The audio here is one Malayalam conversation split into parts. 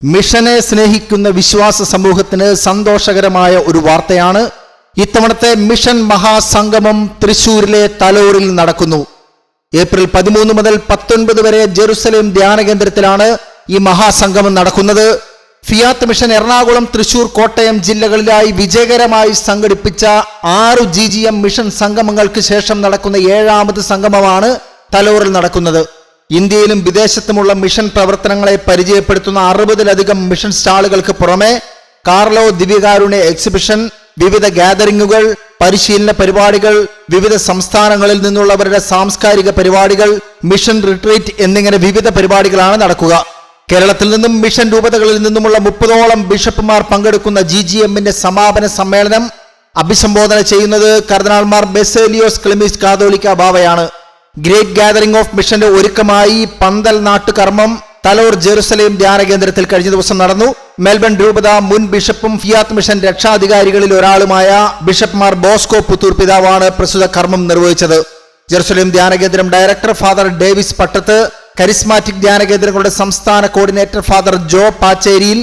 മിഷനെ സ്നേഹിക്കുന്ന വിശ്വാസ സമൂഹത്തിന് സന്തോഷകരമായ ഒരു വാർത്തയാണ്. ഇത്തവണത്തെ മിഷൻ മഹാസംഗമം തൃശൂരിലെ തലോറിൽ നടക്കുന്നു. ഏപ്രിൽ 13 മുതൽ 19 വരെ ജെറുസലേം ധ്യാന കേന്ദ്രത്തിലാണ് ഈ മഹാസംഗമം നടക്കുന്നത്. ഫിയാത്ത് മിഷൻ എറണാകുളം, തൃശൂർ, കോട്ടയം ജില്ലകളിലായി വിജയകരമായി സംഘടിപ്പിച്ച 6 GGM മിഷൻ സംഗമങ്ങൾക്ക് ശേഷം നടക്കുന്ന 7ാമത് സംഗമമാണ് തലോറിൽ നടക്കുന്നത്. ഇന്ത്യയിലും വിദേശത്തുമുള്ള മിഷൻ പ്രവർത്തനങ്ങളെ പരിചയപ്പെടുത്തുന്ന 60-ലധികം മിഷൻ സ്റ്റാളുകൾക്ക് പുറമെ കാർലോ ദിവ്യകാരുണ്യ എക്സിബിഷൻ, വിവിധ ഗാദറിംഗുകൾ, പരിശീലന പരിപാടികൾ, വിവിധ സംസ്ഥാനങ്ങളിൽ നിന്നുള്ളവരുടെ സാംസ്കാരിക പരിപാടികൾ, മിഷൻ റിട്രീറ്റ് എന്നിങ്ങനെ വിവിധ പരിപാടികളാണ് നടക്കുക. കേരളത്തിൽ നിന്നും മിഷൻ രൂപതകളിൽ നിന്നുമുള്ള 30ഓളം ബിഷപ്പുമാർ പങ്കെടുക്കുന്ന GGMന്റെ സമാപന സമ്മേളനം അഭിസംബോധന ചെയ്യുന്നത് കർദിനാൾമാർ ബെസേലിയോസ് ക്ലിമീസ് കാതോലിക്ക ബാവയാണ്. ഗ്രേറ്റ് ഗാദറിംഗ് ഓഫ് മിഷന്റെ ഒരുക്കമായി പന്തൽ നാട്ടുകർമ്മം തലോർ ജെറുസലേം ധ്യാന കേന്ദ്രത്തിൽ കഴിഞ്ഞ ദിവസം നടന്നു. മെൽബൺ രൂപത മുൻ ബിഷപ്പും ഫിയാത്ത് മിഷൻ രക്ഷാധികാരികളിൽ ഒരാളുമായ ബിഷപ്പ് മാർ ബോസ്കോ പുത്തൂർ പിതാവാണ് പ്രസ്തുത കർമ്മം നിർവഹിച്ചത്. ജെറുസലേം ധ്യാന കേന്ദ്രം director father Davis Pattath, charismatic ധ്യാന കേന്ദ്രങ്ങളുടെ സംസ്ഥാന കോർഡിനേറ്റർ ഫാദർ ജോ പാച്ചേരിയിൽ,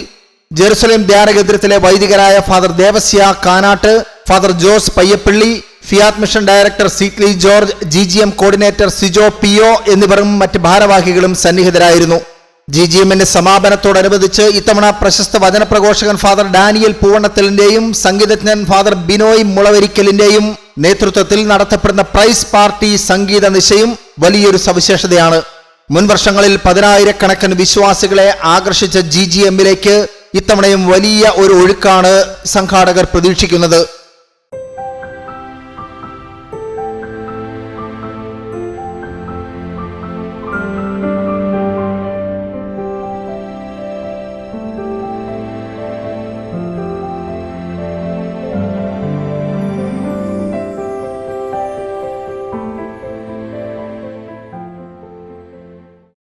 ജെറുസലേം ധ്യാന കേന്ദ്രത്തിലെ വൈദികരായ father Devasya Kanatt, father Jose Payyappally, Fiat Mission director സീക്ലി George, GGM coordinator Sijo Pio എന്നിവരും മറ്റ് ഭാരവാഹികളും സന്നിഹിതരായിരുന്നു. GGMന്റെ സമാപനത്തോടനുബന്ധിച്ച് ഇത്തവണ പ്രശസ്ത വചനപ്രഘോഷകൻ ഫാദർ ഡാനിയൽ പൂവണ്ണത്തലിന്റെയും സംഗീതജ്ഞൻ ഫാദർ ബിനോയ് മുളവരിക്കലിന്റെയും നേതൃത്വത്തിൽ നടത്തപ്പെടുന്ന പ്രൈസ് പാർട്ടി സംഗീത നിശയും വലിയൊരു സവിശേഷതയാണ്. മുൻ വർഷങ്ങളിൽ 10,000-കണക്കിന് വിശ്വാസികളെ ആകർഷിച്ച GGMലേക്ക് ഇത്തവണയും വലിയ ഒരു ഒഴുക്കാണ് സംഘാടകർ പ്രതീക്ഷിക്കുന്നത്.